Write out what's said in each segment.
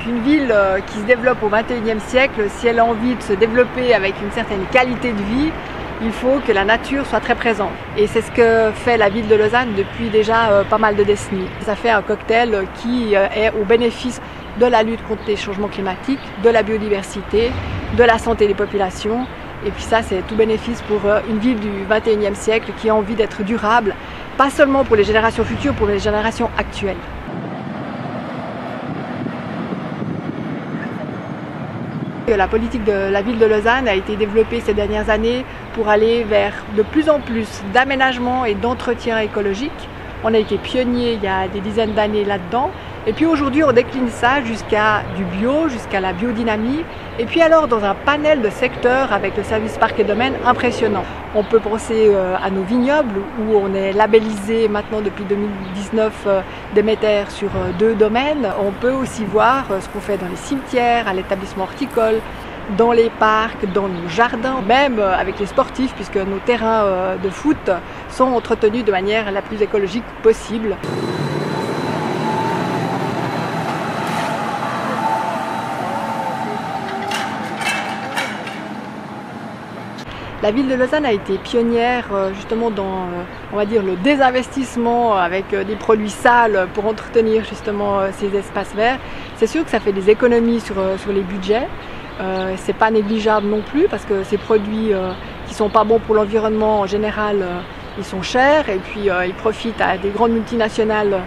une ville qui se développe au XXIe siècle, si elle a envie de se développer avec une certaine qualité de vie, il faut que la nature soit très présente. Et c'est ce que fait la ville de Lausanne depuis déjà pas mal de décennies. Ça fait un cocktail qui est au bénéfice de la lutte contre les changements climatiques, de la biodiversité, de la santé des populations. Et puis ça, c'est tout bénéfice pour une ville du XXIe siècle qui a envie d'être durable, pas seulement pour les générations futures, pour les générations actuelles. La politique de la ville de Lausanne a été développée ces dernières années pour aller vers de plus en plus d'aménagement et d'entretien écologique. On a été pionniers il y a des dizaines d'années là-dedans. Et puis aujourd'hui, on décline ça jusqu'à du bio, jusqu'à la biodynamie. Et puis alors dans un panel de secteurs avec le service parc et domaine impressionnant. On peut penser à nos vignobles où on est labellisé maintenant depuis 2019 Déméter sur 2 domaines. On peut aussi voir ce qu'on fait dans les cimetières, à l'établissement horticole, dans les parcs, dans nos jardins, même avec les sportifs puisque nos terrains de foot sont entretenus de manière la plus écologique possible. La ville de Lausanne a été pionnière justement dans, on va dire, le désinvestissement avec des produits sales pour entretenir justement ces espaces verts. C'est sûr que ça fait des économies sur les budgets. C'est pas négligeable non plus parce que ces produits qui sont pas bons pour l'environnement en général, ils sont chers et puis ils profitent à des grandes multinationales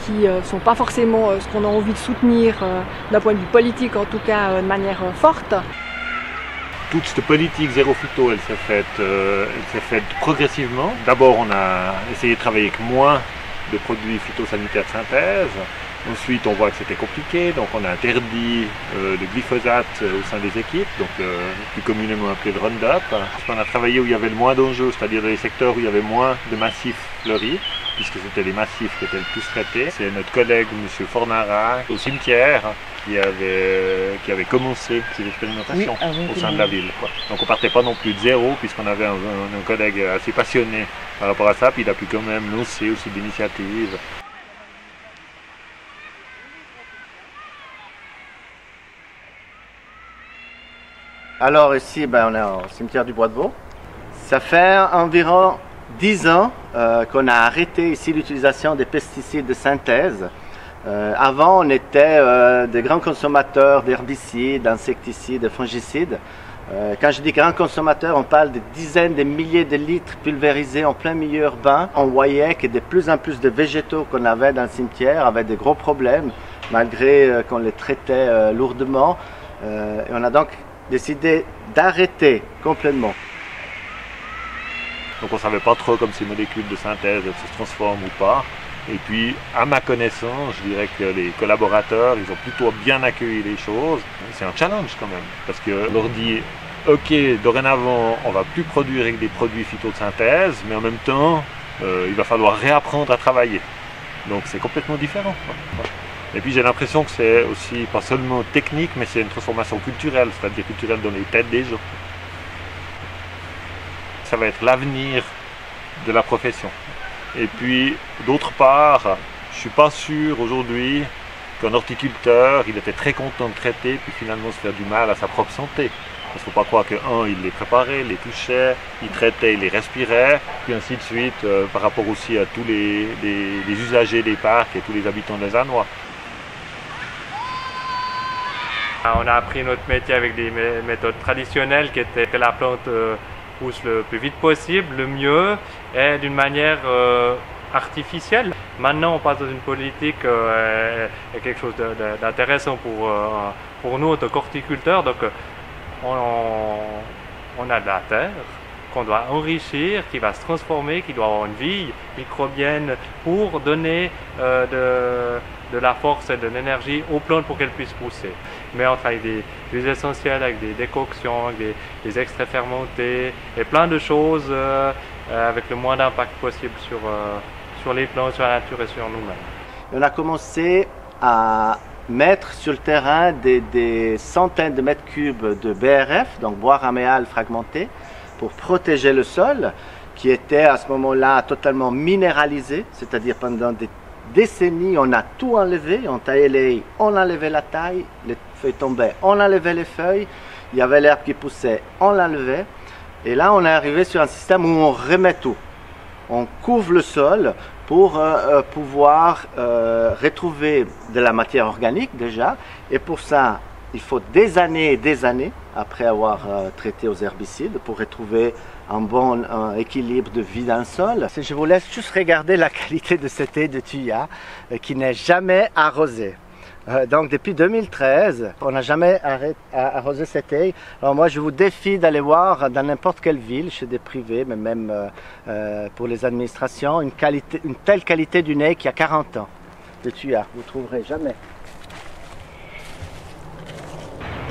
qui sont pas forcément ce qu'on a envie de soutenir d'un point de vue politique, en tout cas de manière forte. Toute cette politique zéro phyto, elle s'est faite progressivement. D'abord, on a essayé de travailler avec moins de produits phytosanitaires de synthèse. Ensuite, on voit que c'était compliqué, donc on a interdit le glyphosate au sein des équipes, donc plus communément appelé le Roundup. On a travaillé où il y avait le moins d'enjeux, c'est-à-dire dans les secteurs où il y avait moins de massifs fleuris, puisque c'était les massifs qui étaient le plus traités. C'est notre collègue, M. Fornara, au cimetière, qui avait commencé ces expérimentations au sein de la ville. Donc on partait pas non plus de zéro, puisqu'on avait un collègue assez passionné par rapport à ça, puis il a pu quand même lancer aussi d'initiatives. Alors ici, on est au cimetière du Bois de Vaux. Ça fait environ 10 ans qu'on a arrêté ici l'utilisation des pesticides de synthèse. Avant, on était des grands consommateurs d'herbicides, d'insecticides, de fongicides. Quand je dis grands consommateurs, on parle de dizaines de milliers de litres pulvérisés en plein milieu urbain. On voyait que de plus en plus de végétaux qu'on avait dans le cimetière avaient de gros problèmes, malgré qu'on les traitait lourdement. Et on a donc décidé d'arrêter complètement. Donc on ne savait pas trop comme ces molécules de synthèse se transforment ou pas. Et puis, à ma connaissance, je dirais que les collaborateurs, ils ont plutôt bien accueilli les choses. C'est un challenge quand même, parce qu'on leur dit, ok, dorénavant, on ne va plus produire avec des produits phyto de synthèse, mais en même temps, il va falloir réapprendre à travailler. Donc c'est complètement différent. Et puis j'ai l'impression que c'est aussi pas seulement technique, mais c'est une transformation culturelle, c'est-à-dire culturelle dans les têtes des gens. Ça va être l'avenir de la profession. Et puis, d'autre part, je ne suis pas sûr aujourd'hui qu'un horticulteur, il était très content de traiter, puis finalement se faire du mal à sa propre santé. Parce qu'il ne faut pas croire que, il les préparait, les touchait, il traitait, il les respirait, puis ainsi de suite, par rapport aussi à tous les usagers des parcs et tous les habitants des lausannois. On a appris notre métier avec des méthodes traditionnelles qui étaient que la plante pousse le plus vite possible, le mieux, et d'une manière artificielle. Maintenant, on passe dans une politique et quelque chose d'intéressant pour nous, en tant qu'horticulteurs. Donc, on a de la terre qu'on doit enrichir, qui va se transformer, qui doit avoir une vie microbienne pour donner de la force et de l'énergie aux plantes pour qu'elles puissent pousser. Mais on travaille des huiles essentielles avec des décoctions, avec des extraits fermentés et plein de choses avec le moins d'impact possible sur les plantes, sur la nature et sur nous-mêmes. On a commencé à mettre sur le terrain des centaines de mètres cubes de BRF, donc bois raméal fragmenté, pour protéger le sol qui était à ce moment-là totalement minéralisé, c'est-à-dire pendant des décennies, on a tout enlevé, on taillait les haies, on enlevait la taille, les feuilles tombaient, on enlevait les feuilles, il y avait l'herbe qui poussait, on l'enlevait. Et là, on est arrivé sur un système où on remet tout. On couvre le sol pour pouvoir retrouver de la matière organique déjà. Et pour ça, il faut des années et des années après avoir traité aux herbicides pour retrouver un bon équilibre de vie d'un sol. Je vous laisse juste regarder la qualité de cette haie de thuya qui n'est jamais arrosée. Donc depuis 2013, on n'a jamais arrosé cette haie. Alors moi je vous défie d'aller voir dans n'importe quelle ville, chez des privés, mais même pour les administrations, une telle qualité d'une haie qui a 40 ans de thuya. Vous ne trouverez jamais.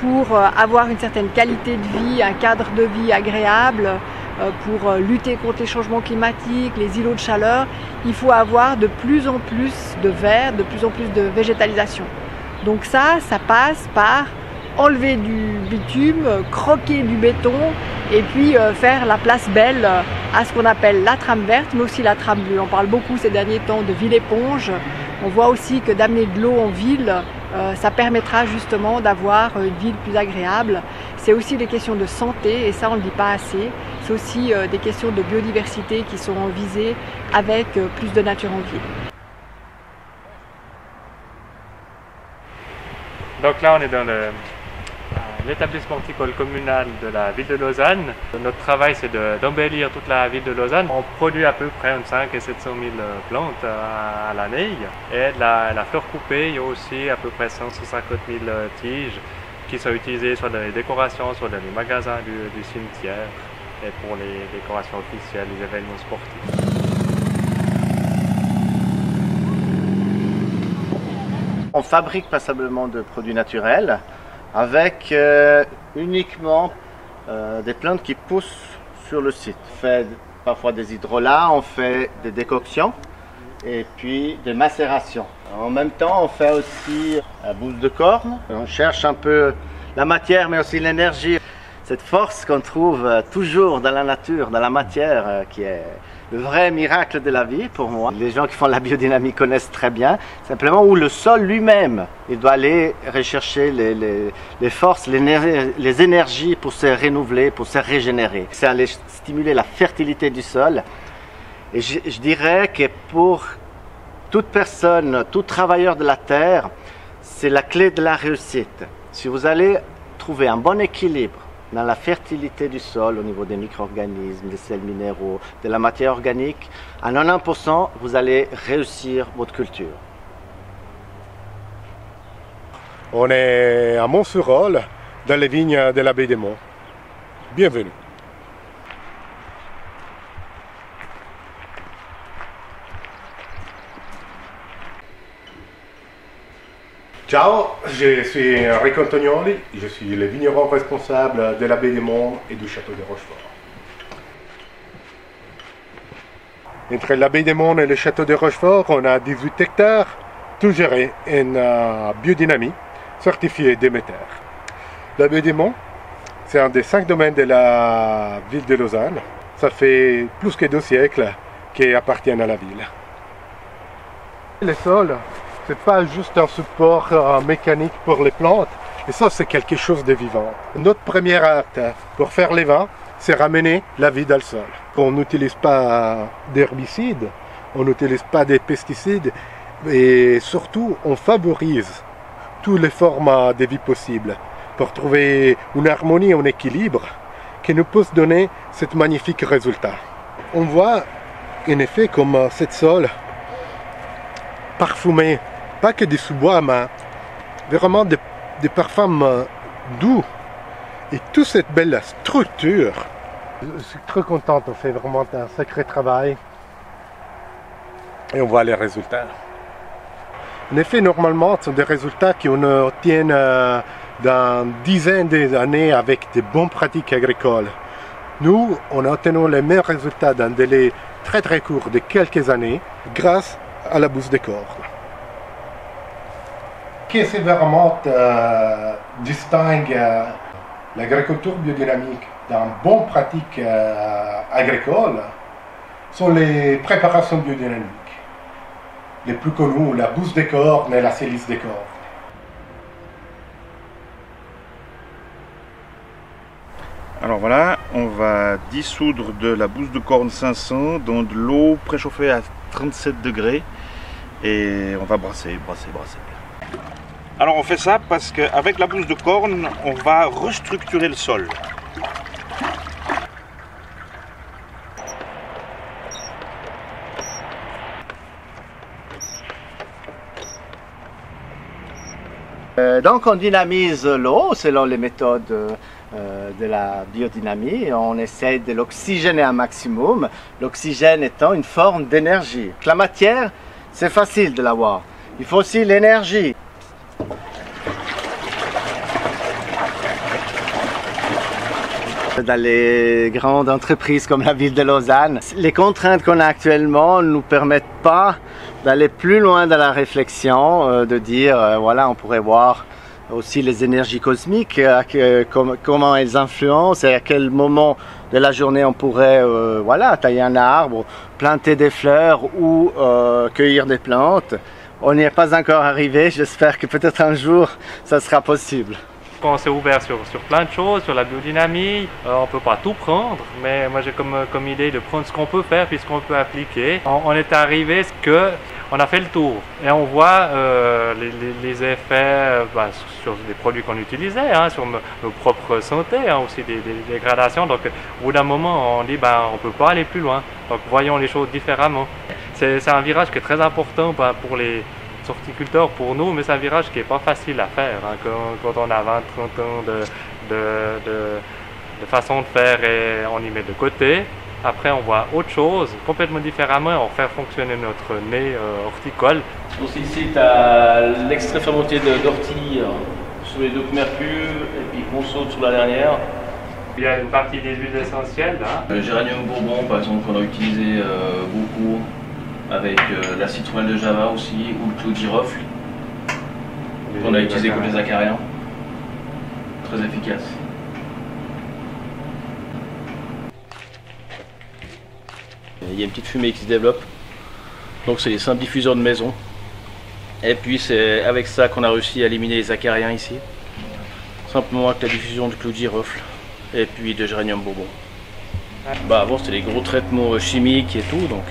Pour avoir une certaine qualité de vie, un cadre de vie agréable, pour lutter contre les changements climatiques, les îlots de chaleur, il faut avoir de plus en plus de verre, de plus en plus de végétalisation. Donc ça passe par enlever du bitume, croquer du béton et puis faire la place belle à ce qu'on appelle la trame verte, mais aussi la trame bleue. On parle beaucoup ces derniers temps de ville éponge. On voit aussi que d'amener de l'eau en ville, ça permettra justement d'avoir une ville plus agréable. C'est aussi des questions de santé, et ça on ne le dit pas assez. C'est aussi des questions de biodiversité qui seront visées avec plus de nature en ville. Donc là, on est dans l'établissement horticole communal de la ville de Lausanne. Notre travail, c'est d'embellir toute la ville de Lausanne. On produit à peu près entre 5 et 700 000 plantes à l'année. Et la fleur coupée, il y a aussi à peu près 150 000 tiges qui sont utilisées soit dans les décorations, soit dans les magasins du cimetière et pour les décorations officielles, les événements sportifs. On fabrique passablement de produits naturels avec uniquement des plantes qui poussent sur le site. On fait parfois des hydrolats, on fait des décoctions et puis des macérations. En même temps, on fait aussi la bouse de corne. On cherche un peu la matière mais aussi l'énergie. Cette force qu'on trouve toujours dans la nature, dans la matière, qui est le vrai miracle de la vie pour moi. Les gens qui font la biodynamie connaissent très bien, simplement où le sol lui-même, il doit aller rechercher les forces, les énergies pour se renouveler, pour se régénérer. C'est aller stimuler la fertilité du sol. Et je dirais que pour toute personne, tout travailleur de la terre, c'est la clé de la réussite. Si vous allez trouver un bon équilibre dans la fertilité du sol au niveau des micro-organismes, des sels minéraux, de la matière organique, à 90%, vous allez réussir votre culture. On est à Montsurol, dans les vignes de la baie des Monts. Bienvenue. Ciao, je suis Enrico Antonioli, je suis le vigneron responsable de la baie des Monts et du château de Rochefort. Entre la baie des Monts et le château de Rochefort, on a 18 hectares, tout géré en biodynamie, certifié Déméter. La baie des Monts, c'est un des 5 domaines de la ville de Lausanne. Ça fait plus que 2 siècles qu'ils appartiennent à la ville. Les sols, c'est pas juste un support mécanique pour les plantes, et ça c'est quelque chose de vivant. Notre premier acte pour faire les vins, c'est ramener la vie dans le sol. On n'utilise pas d'herbicides, on n'utilise pas de pesticides, et surtout on favorise toutes les formes de vie possibles pour trouver une harmonie, un équilibre qui nous puisse donner ce magnifique résultat. On voit en effet comme cette sol parfumé, pas que des sous-bois, mais vraiment des parfums doux. Et toute cette belle structure. Je suis très content, on fait vraiment un sacré travail. Et on voit les résultats. En effet, normalement, ce sont des résultats qu'on obtient dans dizaines d'années avec de bonnes pratiques agricoles. Nous, on a obtenu les meilleurs résultats dans un délai très très court de quelques années grâce à la bouse de corne. Qu'est-ce qui vraiment distingue l'agriculture biodynamique d'une bonne pratique agricole sont les préparations biodynamiques. les plus connus, la bouse des cornes et la silice des cornes. Alors voilà, on va dissoudre de la bouse de corne 500 dans de l'eau préchauffée à 37 degrés et on va brasser. Alors on fait ça parce qu'avec la bouse de corne, on va restructurer le sol. Donc on dynamise l'eau selon les méthodes de la biodynamie. On essaie de l'oxygéner un maximum, l'oxygène étant une forme d'énergie. La matière, c'est facile de l'avoir. Il faut aussi l'énergie. Dans les grandes entreprises comme la ville de Lausanne, les contraintes qu'on a actuellement ne nous permettent pas d'aller plus loin dans la réflexion, de dire voilà, on pourrait voir aussi les énergies cosmiques, comment elles influencent et à quel moment de la journée on pourrait voilà, tailler un arbre, planter des fleurs ou cueillir des plantes. On n'y est pas encore arrivé, j'espère que peut-être un jour ça sera possible. On s'est ouvert sur plein de choses, sur la biodynamie. On ne peut pas tout prendre, mais moi j'ai comme idée de prendre ce qu'on peut faire puis ce qu'on peut appliquer. On est arrivé on a fait le tour et on voit les effets sur les produits qu'on utilisait, hein, sur nos propres santé, hein, aussi des dégradations. Donc au bout d'un moment on dit on ne peut pas aller plus loin, donc voyons les choses différemment. C'est un virage qui est très important pour les horticulteurs, pour nous, mais c'est un virage qui n'est pas facile à faire, hein, quand on a 20-30 ans de façon de faire et on y met de côté. Après on voit autre chose complètement différemment et on fait fonctionner notre nez horticole. Donc ici tu as l'extrait fermenté d'ortie sur les deux premières cuves et puis qu'on saute sur la dernière. Il y a une partie des huiles essentielles là. Le géranium bourbon par exemple qu'on a utilisé beaucoup, avec la citrouelle de Java aussi, ou le clou de girofle, qu'on a utilisé comme les acariens. Très efficace. Il y a une petite fumée qui se développe, donc c'est les simples diffuseurs de maison. Et puis c'est avec ça qu'on a réussi à éliminer les acariens ici, simplement avec la diffusion du clou de girofle et puis de géranium bourbon. Avant c'était les gros traitements chimiques et tout, donc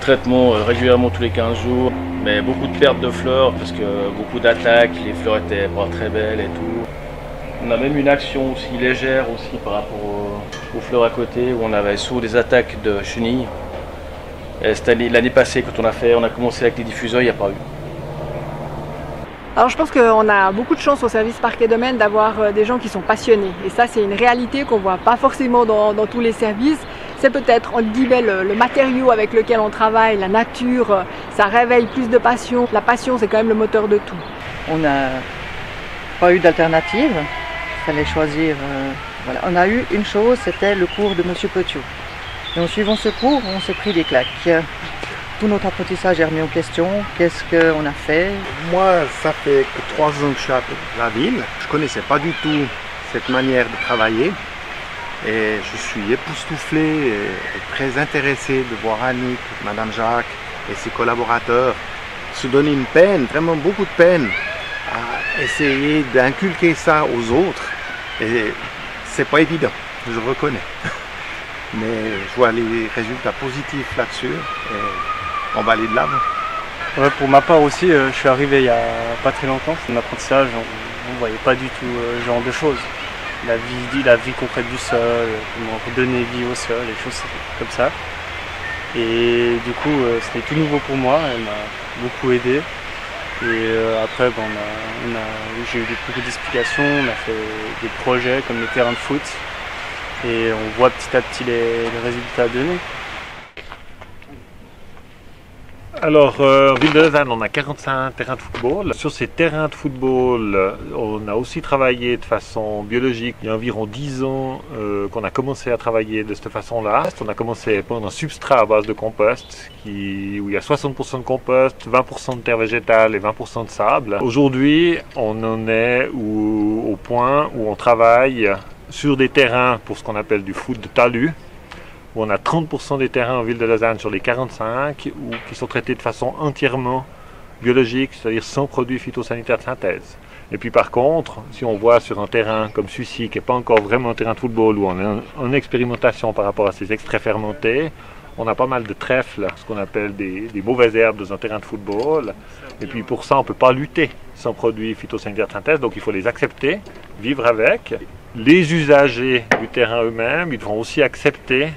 traitement régulièrement tous les 15 jours, mais beaucoup de pertes de fleurs parce que beaucoup d'attaques, les fleurs étaient pas très belles et tout. On a même une action aussi légère aussi par rapport aux fleurs à côté où on avait souvent des attaques de chenilles. L'année passée quand on a commencé avec les diffuseurs, il n'y a pas eu. Alors je pense qu'on a beaucoup de chance au service Parcs et Domaines d'avoir des gens qui sont passionnés. Et ça c'est une réalité qu'on ne voit pas forcément dans tous les services. C'est peut-être, entre guillemets, le matériau avec lequel on travaille, la nature, ça réveille plus de passion. La passion c'est quand même le moteur de tout. On n'a pas eu d'alternative, il fallait choisir. Voilà. On a eu une chose, c'était le cours de M. Petiot. Et en suivant ce cours, on s'est pris des claques. Tout notre apprentissage est remis en question. Qu'est-ce qu'on a fait? Moi, ça fait que 3 ans que je suis à la ville. Je ne connaissais pas du tout cette manière de travailler. Et je suis époustouflé et très intéressé de voir Annick, Madame Jacques et ses collaborateurs se donner une peine, vraiment beaucoup de peine, à essayer d'inculquer ça aux autres. Et c'est pas évident, je reconnais. Mais je vois les résultats positifs là-dessus et on va aller de l'avant. Ouais, pour ma part aussi, je suis arrivé il n'y a pas très longtemps. En apprentissage, on ne voyait pas du tout ce genre de choses. La vie concrète du sol, comment redonner vie au sol, les choses comme ça. Et du coup, c'était tout nouveau pour moi, elle m'a beaucoup aidé. Et après, j'ai eu beaucoup d'explications, on a fait des projets comme les terrains de foot. Et on voit petit à petit les résultats donnés. Alors, en ville de Lausanne, on a 45 terrains de football. Sur ces terrains de football, on a aussi travaillé de façon biologique. Il y a environ 10 ans qu'on a commencé à travailler de cette façon-là. On a commencé par un substrat à base de compost, où il y a 60% de compost, 20% de terre végétale et 20% de sable. Aujourd'hui, on en est au point où on travaille sur des terrains pour ce qu'on appelle du foot de talus, où on a 30% des terrains en ville de Lausanne sur les 45 qui sont traités de façon entièrement biologique, c'est-à-dire sans produits phytosanitaires de synthèse. Et puis par contre, si on voit sur un terrain comme celui-ci, qui n'est pas encore vraiment un terrain de football, où on est en expérimentation par rapport à ces extraits fermentés, on a pas mal de trèfles, ce qu'on appelle des mauvaises herbes dans un terrain de football. Et puis pour ça, on ne peut pas lutter sans produits phytosanitaires de synthèse, donc il faut les accepter, vivre avec. Les usagers du terrain eux-mêmes, ils devront aussi accepter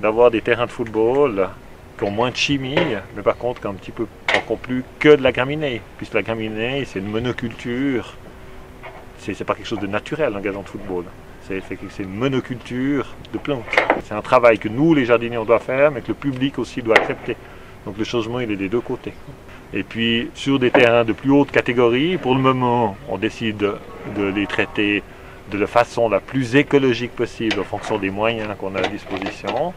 d'avoir des terrains de football qui ont moins de chimie, mais par contre qui ont un petit peu encore plus que de la graminée, puisque la graminée, c'est une monoculture, c'est pas quelque chose de naturel, un gazon de football. C'est une monoculture de plantes. C'est un travail que nous, les jardiniers, on doit faire, mais que le public aussi doit accepter. Donc le changement, il est des deux côtés. Et puis, sur des terrains de plus haute catégorie, pour le moment, on décide de les traiter de la façon la plus écologique possible en fonction des moyens qu'on a à disposition.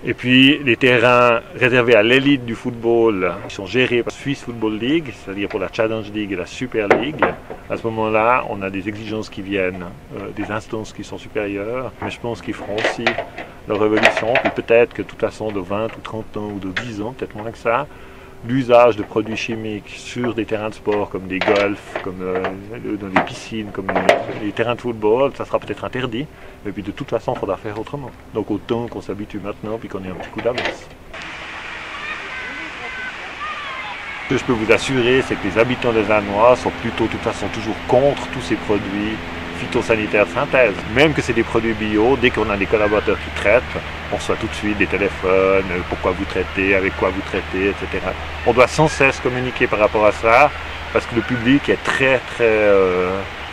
Et puis, les terrains réservés à l'élite du football, qui sont gérés par la Swiss Football League, c'est-à-dire pour la Challenge League et la Super League. À ce moment-là, on a des exigences qui viennent des instances qui sont supérieures, mais je pense qu'ils feront aussi leur révolution. Puis peut-être que de toute façon, de 20 ou 30 ans ou de 10 ans, peut-être moins que ça, l'usage de produits chimiques sur des terrains de sport comme des golfs, comme dans les piscines, comme les terrains de football, ça sera peut-être interdit. Mais puis de toute façon, il faudra faire autrement. Donc autant qu'on s'habitue maintenant puis qu'on ait un petit coup d'avance. Ce que je peux vous assurer, c'est que les habitants des lausannois sont plutôt de toute façon toujours contre tous ces produits phytosanitaires de synthèse. Même que c'est des produits bio, dès qu'on a des collaborateurs qui traitent, on reçoit tout de suite des téléphones, pourquoi vous traitez, avec quoi vous traitez, etc. On doit sans cesse communiquer par rapport à ça, parce que le public est très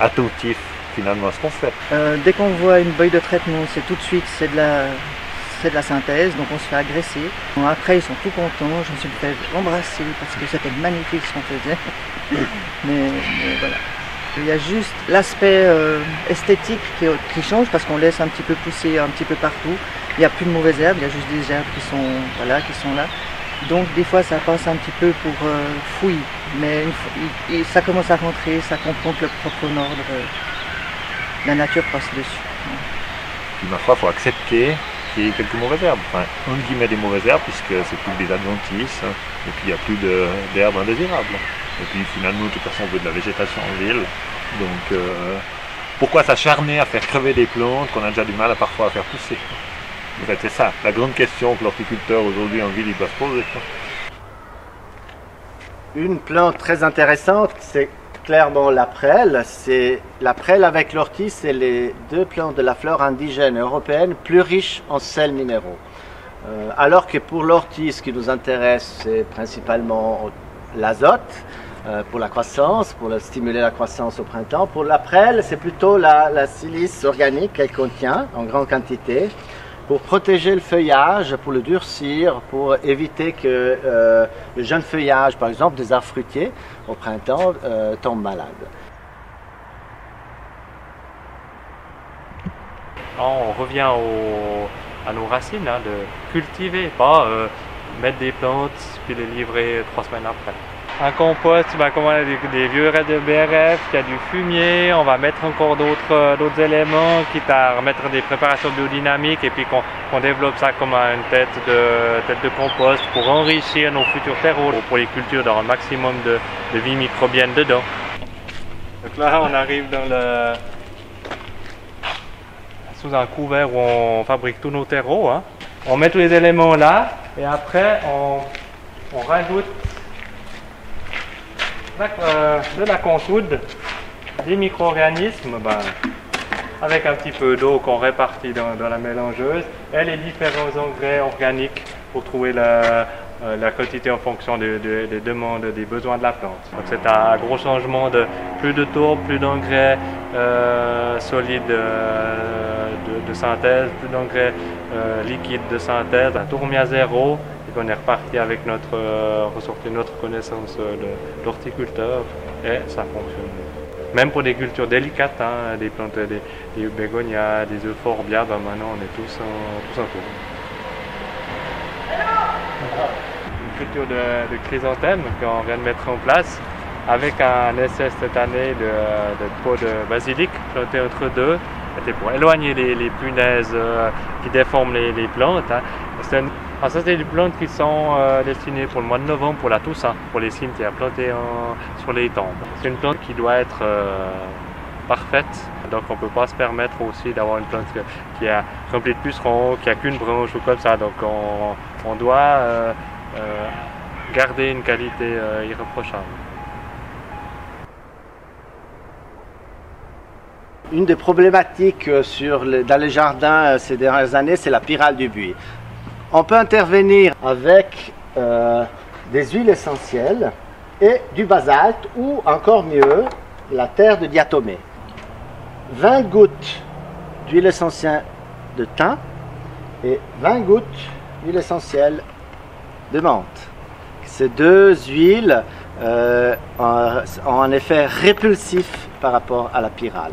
attentif finalement à ce qu'on fait. Dès qu'on voit une beuille de traitement, c'est tout de suite, c'est de la synthèse, donc on se fait agresser. Bon, après, ils sont tout contents, je me suis fait embrasser parce que c'était magnifique ce qu'on faisait. mais voilà. Il y a juste l'aspect esthétique qui change parce qu'on laisse un petit peu pousser un petit peu partout. Il n'y a plus de mauvaises herbes, il y a juste des herbes qui sont là. Donc des fois ça passe un petit peu pour fouille, mais ça commence à rentrer, ça comprend que le propre ordre, la nature passe dessus. Puis ma foi, il faut accepter qu'il y ait quelques mauvaises herbes. Enfin, entre guillemets des mauvaises herbes, puisque c'est plus des adventices, et puis il n'y a plus d'herbes indésirables. Et puis finalement, de toute façon, on veut de la végétation en ville. Donc pourquoi s'acharner à faire crever des plantes qu'on a déjà du mal parfois à faire pousser? En fait, c'est ça, la grande question que l'horticulteur aujourd'hui en ville il doit se poser. Une plante très intéressante, c'est clairement la prêle. La prêle avec l'ortie, c'est les deux plantes de la flore indigène européenne plus riches en sels minéraux. Alors que pour l'ortie, ce qui nous intéresse, c'est principalement l'azote pour la croissance, pour stimuler la croissance au printemps. Pour la prêle, c'est plutôt la silice organique qu'elle contient en grande quantité pour protéger le feuillage, pour le durcir, pour éviter que le jeune feuillage, par exemple des arbres fruitiers, au printemps, tombe malade. On revient à nos racines, de cultiver, pas mettre des plantes puis les livrer 3 semaines après. Un compost, comme on a des vieux restes de BRF, il y a du fumier, on va mettre encore d'autres éléments, quitte à remettre des préparations biodynamiques et puis qu'on développe ça comme une tête de compost pour enrichir nos futurs terreaux, pour les cultures dans un maximum de vie microbienne dedans. Donc là, on arrive sous un couvert où on fabrique tous nos terreaux. On met tous les éléments là et après on rajoute de la consoude, des micro-organismes avec un petit peu d'eau qu'on répartit dans la mélangeuse et les différents engrais organiques pour trouver la quantité en fonction des demandes, des besoins de la plante. Donc c'est un gros changement de plus de tourbe, plus d'engrais solides de synthèse, plus d'engrais liquides de synthèse, un tourmis à zéro. Et on est reparti avec ressortir notre connaissance de l'horticulteur et ça fonctionne. Même pour des cultures délicates, des plantes, des bégonias, des euphorbias, maintenant on est tous en tour. Une culture de chrysanthème qu'on vient de mettre en place avec un essai cette année de pot de basilic planté entre deux C'était pour éloigner les punaises qui déforment les plantes. Hein. Ça, c'est des plantes qui sont destinées pour le mois de novembre, pour la Toussaint, pour les cimetières, plantées sur les tombes. C'est une plante qui doit être parfaite, donc on ne peut pas se permettre aussi d'avoir une plante qui est remplie de pucerons, qui n'a qu'une branche ou comme ça. Donc on doit garder une qualité irréprochable. Une des problématiques dans les jardins ces dernières années, c'est la pyrale du buis. On peut intervenir avec des huiles essentielles et du basalte ou encore mieux, la terre de diatomée. 20 gouttes d'huile essentielle de thym et 20 gouttes d'huile essentielle de menthe. Ces deux huiles ont un effet répulsif par rapport à la pyrale.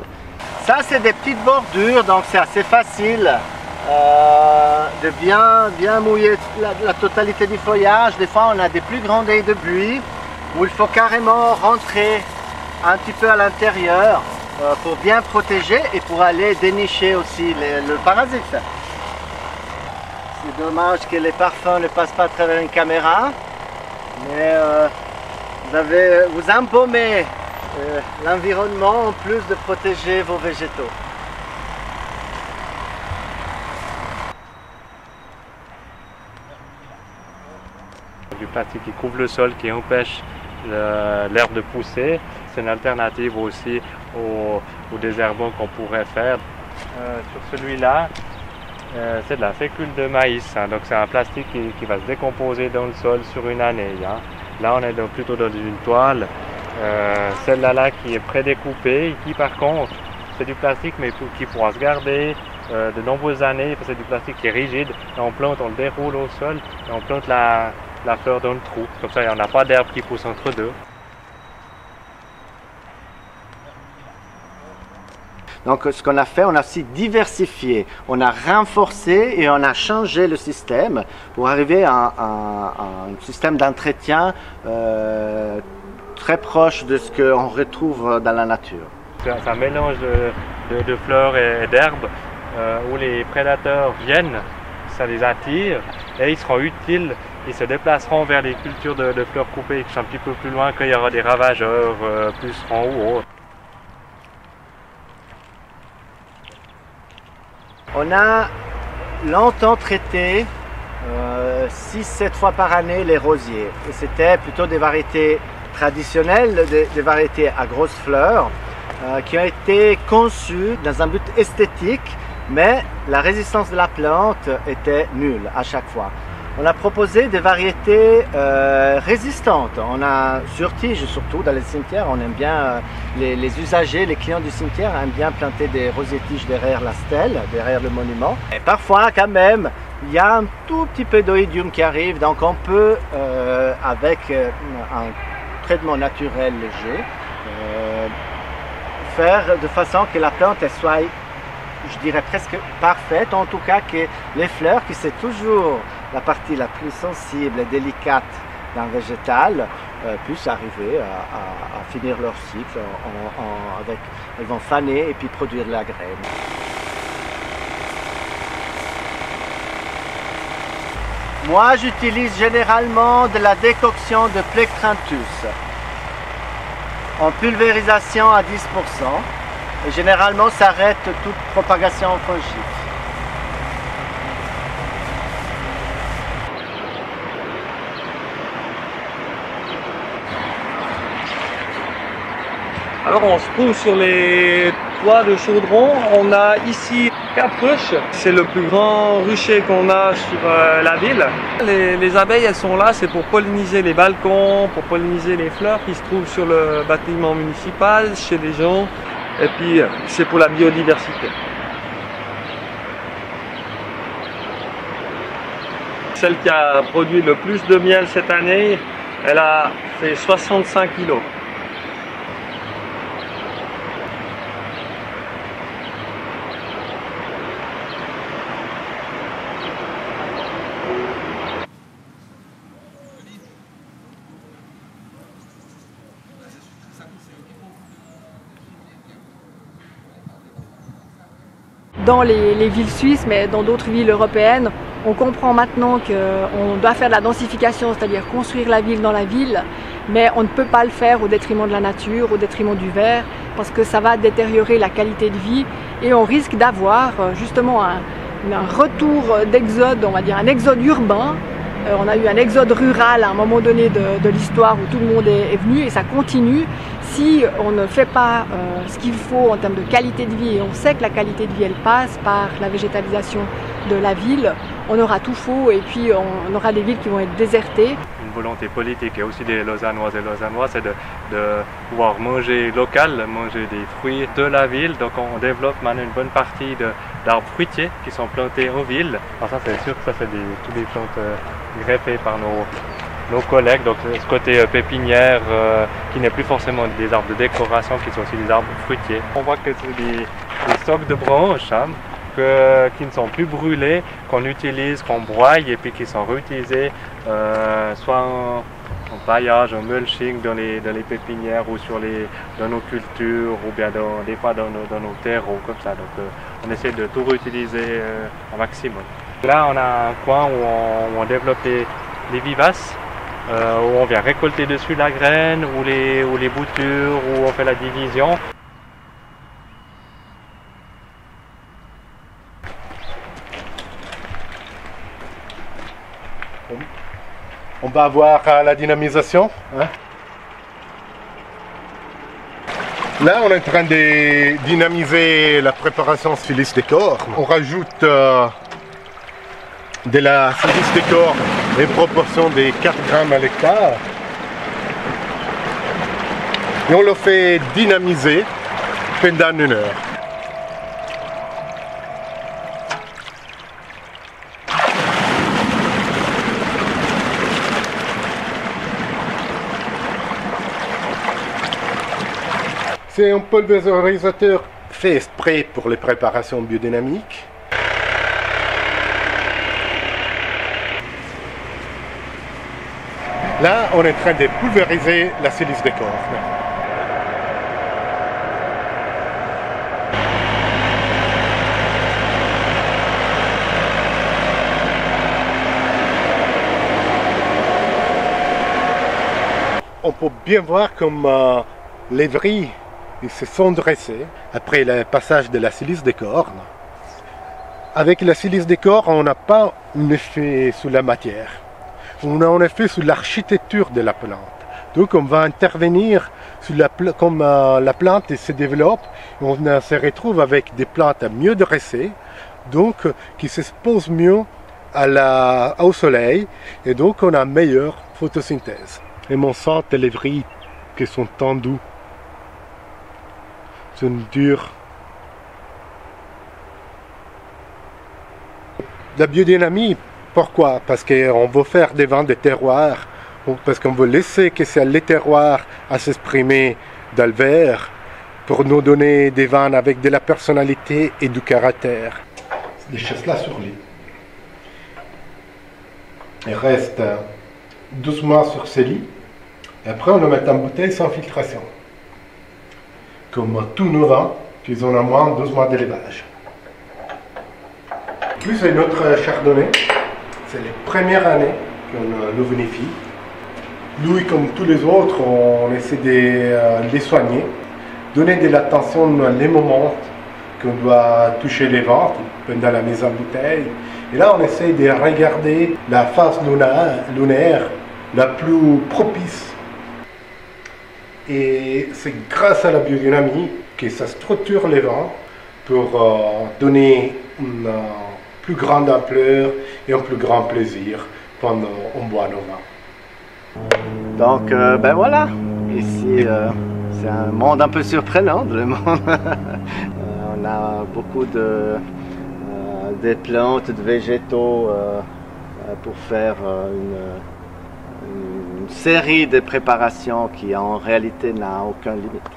Ça, c'est des petites bordures, donc c'est assez facile de bien mouiller la totalité du feuillage. Des fois, on a des plus grandes haies de buis où il faut carrément rentrer un petit peu à l'intérieur pour bien protéger et pour aller dénicher aussi le parasite. C'est dommage que les parfums ne passent pas à travers une caméra, mais vous empaumez l'environnement en plus de protéger vos végétaux. Du plastique qui couvre le sol, qui empêche l'herbe de pousser, c'est une alternative aussi au désherbant qu'on pourrait faire. Sur celui-là, c'est de la fécule de maïs, hein, donc c'est un plastique qui va se décomposer dans le sol sur une année. Hein. Là, on est plutôt dans une toile. Celle-là qui est prédécoupée et qui par contre c'est du plastique mais qui pourra se garder de nombreuses années parce que c'est du plastique qui est rigide et on plante, on le déroule au sol et on plante la fleur dans le trou, comme ça il n'y en a pas d'herbe qui pousse entre deux. Donc ce qu'on a fait, on a aussi diversifié, on a renforcé et on a changé le système pour arriver à un système d'entretien très proche de ce qu'on retrouve dans la nature. C'est un mélange de fleurs et d'herbes où les prédateurs viennent, ça les attire et ils seront utiles, ils se déplaceront vers les cultures de fleurs coupées qui sont un petit peu plus loin quand il y aura des ravageurs, pucerons ou autres. On a longtemps traité 6-7 fois par année les rosiers. Et c'était plutôt des variétés traditionnelles, des variétés à grosses fleurs qui ont été conçues dans un but esthétique, mais la résistance de la plante était nulle à chaque fois. On a proposé des variétés résistantes. On a sur tige, surtout dans les cimetières, on aime bien, les usagers, les clients du cimetière aiment bien planter des rosiers-tiges derrière la stèle, derrière le monument. Et parfois, quand même, il y a un tout petit peu d'oïdium qui arrive, donc on peut, avec un traitement naturel léger, faire de façon que la plante elle soit, je dirais presque parfaite, en tout cas que les fleurs, qui c'est toujours la partie la plus sensible et délicate d'un végétal, puissent arriver à finir leur cycle elles vont faner et puis produire de la graine. Moi, j'utilise généralement de la décoction de Plectranthus en pulvérisation à 10%. Et généralement, ça arrête toute propagation fongique. Alors on se trouve sur les toits de Chaudron. On a ici 4 ruches. C'est le plus grand rucher qu'on a sur la ville. Les abeilles, elles sont là, c'est pour polliniser les balcons, pour polliniser les fleurs qui se trouvent sur le bâtiment municipal, chez les gens. Et puis c'est pour la biodiversité. Celle qui a produit le plus de miel cette année, elle a fait 65 kilos. dans les villes suisses, mais dans d'autres villes européennes. On comprend maintenant qu'on doit faire de la densification, c'est-à-dire construire la ville dans la ville, mais on ne peut pas le faire au détriment de la nature, au détriment du vert, parce que ça va détériorer la qualité de vie et on risque d'avoir justement un retour d'exode, on va dire un exode urbain. On a eu un exode rural à un moment donné de l'histoire où tout le monde est venu et ça continue. Si on ne fait pas ce qu'il faut en termes de qualité de vie, et on sait que la qualité de vie elle passe par la végétalisation de la ville, on aura tout faux et puis on aura des villes qui vont être désertées. Une volonté politique et aussi des Lausannoises et Lausannois, c'est de pouvoir manger local, manger des fruits de la ville. Donc on développe maintenant une bonne partie d'arbres fruitiers qui sont plantés en ville. Alors ça c'est sûr que ça c'est toutes des plantes greffées par nos collègues. Donc ce côté pépinière qui n'est plus forcément des arbres de décoration, qui sont aussi des arbres fruitiers. On voit que c'est des stocks de branches qui ne sont plus brûlés, qu'on utilise, qu'on broye et puis qui sont réutilisés soit en paillage, en mulching dans les pépinières ou dans nos cultures ou bien des fois dans nos terreaux comme ça. Donc on essaie de tout réutiliser au maximum. Là on a un coin où on développe les vivaces, où on vient récolter dessus la graine ou les boutures, où on fait la division. On va voir la dynamisation. Là, on est en train de dynamiser la préparation silice décor. On rajoute de la silice décor en proportion de 4 grammes à l'hectare. Et on le fait dynamiser pendant 1 heure. C'est un pulvérisateur fait exprès pour les préparations biodynamiques. Là, on est en train de pulvériser la silice décor. On peut bien voir comme les vrilles ils se sont dressés après le passage de la silice décor. Avec la silice décor, on n'a pas un effet sur la matière. On a un effet sur l'architecture de la plante. Donc on va intervenir sur comme la plante se développe, on se retrouve avec des plantes mieux dressées, donc qui s'exposent mieux au soleil, et donc on a une meilleure photosynthèse. Et on sent les vrilles qui sont tendues. C'est dur. La biodynamie, pourquoi? Parce qu'on veut faire des vins de terroir, parce qu'on veut laisser que c'est les terroirs à s'exprimer dans le verre pour nous donner des vins avec de la personnalité et du caractère. Des choses là sur l'île. Il reste 12 mois sur ces lits, et après on le met en bouteille sans filtration. Comme tous nos vins, qui ont au moins 12 mois d'élevage. Plus c'est notre chardonnay, c'est les premières années qu'on le vinifie. Lui, comme tous les autres, on essaie de les soigner, donner de l'attention les moments qu'on doit toucher les ventes pendant la mise en bouteille. Et là, on essaie de regarder la phase lunaire la plus propice. Et c'est grâce à la biodynamie que ça structure les vins pour donner une plus grande ampleur et un plus grand plaisir pendant qu'on boit nos vins. Donc ben voilà, ici c'est un monde un peu surprenant, le monde. On a beaucoup de plantes, de végétaux pour faire une série de préparations qui en réalité n'a aucune limite.